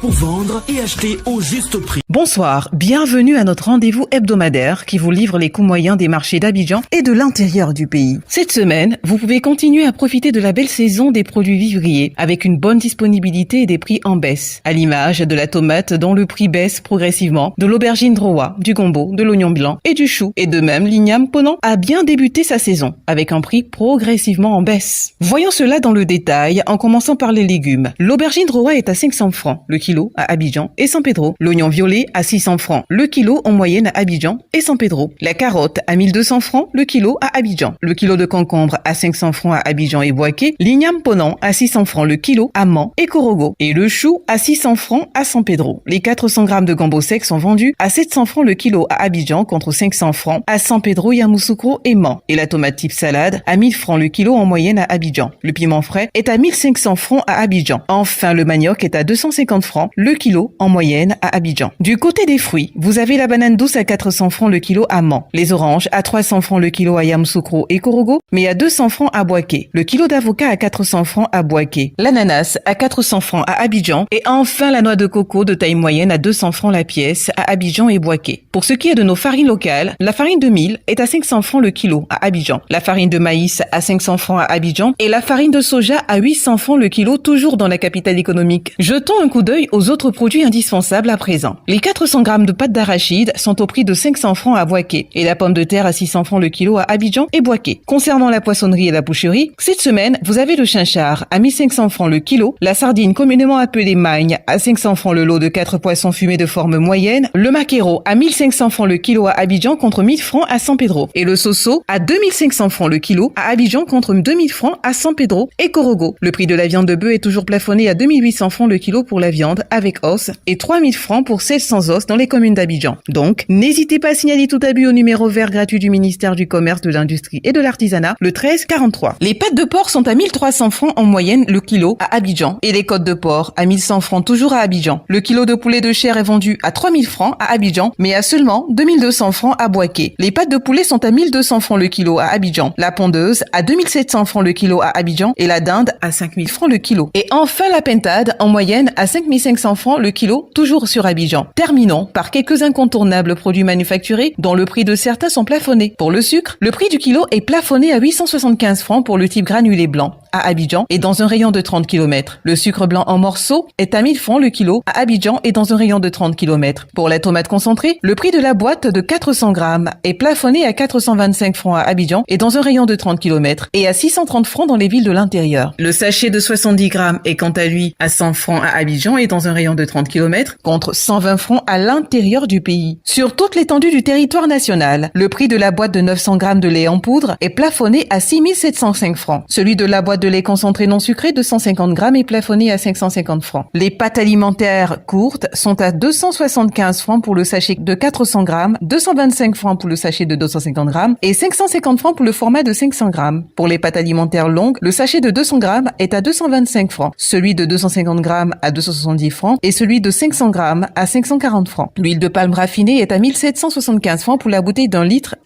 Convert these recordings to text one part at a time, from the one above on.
pour vendre et acheter au juste prix. Bonsoir, bienvenue à notre rendez-vous hebdomadaire qui vous livre les coûts moyens des marchés d'Abidjan et de l'intérieur du pays. Cette semaine, vous pouvez continuer à profiter de la belle saison des produits vivriers avec une bonne disponibilité et des prix en baisse. À l'image de la tomate dont le prix baisse progressivement, de l'aubergine droa, du gombo, de l'oignon blanc et du chou. Et de même, l'igname ponant a bien débuté sa saison avec un prix progressivement en baisse. Voyons cela dans le détail en commençant par les légumes. L'aubergine droa est à 500 francs le kilo à Abidjan et San Pedro. L'oignon violet à 600 francs le kilo en moyenne à Abidjan et San Pedro. La carotte à 1200 francs le kilo à Abidjan. Le kilo de concombre à 500 francs à Abidjan et Boaké. L'igname ponant à 600 francs le kilo à Mans et Korogo. Et le chou à 600 francs à San Pedro. Les 400 grammes de gombo sec sont vendus à 700 francs le kilo à Abidjan contre 500 francs à San Pedro, Yamoussoukro et Mans. Et la tomate type salade à 1000 francs le kilo en moyenne à Abidjan. Le piment frais est à 1500 francs à Abidjan. Enfin, le manioc est à 250 francs le kilo en moyenne à Abidjan. Du côté des fruits, vous avez la banane douce à 400 francs le kilo à Mans. Les oranges à 300 francs le kilo à Yamoussoukro et Korogo, mais à 200 francs à Boaké. Le kilo d'avocat à 400 francs à Boaké. L'ananas à 400 francs à Abidjan. Et enfin, la noix de coco de taille moyenne à 200 francs la pièce à Abidjan et Boaké. Pour ce qui est de nos farines locales, la farine de mil est à 500 francs le kilo à Abidjan. La farine de maïs à 500 francs à Abidjan et la farine de soja à 800 francs le kilo, toujours dans la capitale économique. Jetons un coup d'œil aux autres produits indispensables à présent. Les 400 grammes de pâte d'arachide sont au prix de 500 francs à Boaké et la pomme de terre à 600 francs le kilo à Abidjan et Boaké. Concernant la poissonnerie et la boucherie, cette semaine, vous avez le chinchard à 1500 francs le kilo, la sardine communément appelée magne à 500 francs le lot de 4 poissons fumés de forme moyenne, le maquereau à 1500 francs le kilo à Abidjan contre 1000 francs à San Pedro et le soso à 2500 francs le kilo à Abidjan contre 2000 francs à San Pedro et Korogo. Le prix de la viande de bœuf est toujours plafonné à 2800 francs le kilo pour la viande avec os et 3000 francs pour celle sans os dans les communes d'Abidjan. Donc, n'hésitez pas à signaler tout abus au numéro vert gratuit du ministère du Commerce, de l'Industrie et de l'Artisanat, le 1343. Les pâtes de porc sont à 1300 francs en moyenne le kilo à Abidjan et les côtes de porc à 1100 francs toujours à Abidjan. Le kilo de poulet de chair est vendu à 3000 francs à Abidjan, mais à seulement 2200 francs à Boaké. Les pâtes de poulet sont à 1200 francs le kilo à Abidjan. La pondeuse à 2700 francs le kilo à Abidjan et la dinde à 5000 francs le kilo. Et enfin la pintade en moyenne à 5500 francs le kilo, toujours sur Abidjan. Terminons par quelques incontournables produits manufacturés dont le prix de certains sont plafonnés. Pour le sucre, le prix du kilo est plafonné à 875 francs pour le type granulé blanc à Abidjan et dans un rayon de 30 km. Le sucre blanc en morceaux est à 1000 francs le kilo à Abidjan et dans un rayon de 30 km. Pour la tomate concentrée, le prix de la boîte de 400 grammes est plafonné à 425 francs à Abidjan et dans un rayon de 30 km et à 630 francs dans les villes de l'intérieur. Le sachet de 70 grammes est quant à lui à 100 francs à Abidjan et dans un rayon de 30 km contre 120 francs à l'intérieur du pays. Sur toute l'étendue du territoire national, le prix de la boîte de 900 grammes de lait en poudre est plafonné à 6705 francs. Celui de la boîte de lait concentré non sucré de 150 grammes est plafonné à 550 francs. Les pâtes alimentaires courtes sont à 275 francs pour le sachet de 400 grammes, 225 francs pour le sachet de 250 grammes et 550 francs pour le format de 500 grammes. Pour les pâtes alimentaires longues, le sachet de 200 grammes est à 225 francs, celui de 250 grammes à 270 francs et celui de 500 grammes à 540 francs. L'huile de palme raffinée est à 1775 francs pour la bouteille d'1,5 litre,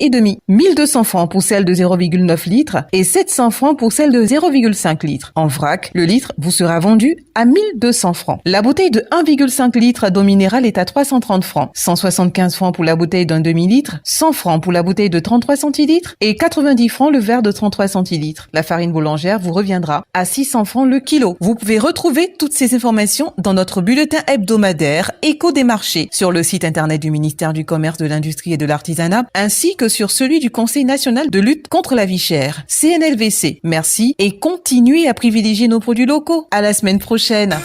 1200 francs pour celle de 0,9 litres et 700 francs pour celle de 0,5 litres. En vrac, le litre vous sera vendu à 1200 francs. La bouteille de 1,5 litre d'eau minérale est à 330 francs, 175 francs pour la bouteille d'un demi-litre, 100 francs pour la bouteille de 33 centilitres et 90 francs le verre de 33 centilitres. La farine boulangère vous reviendra à 600 francs le kilo. Vous pouvez retrouver toutes ces informations dans notre bulletin hebdomadaire Écho des marchés sur le site internet du ministère du Commerce, de l'Industrie et de l'Artisanat ainsi que sur celui du Conseil national de lutte contre la vie chère, CNLVC. Merci et continuez à privilégier nos produits locaux. À la semaine prochaine.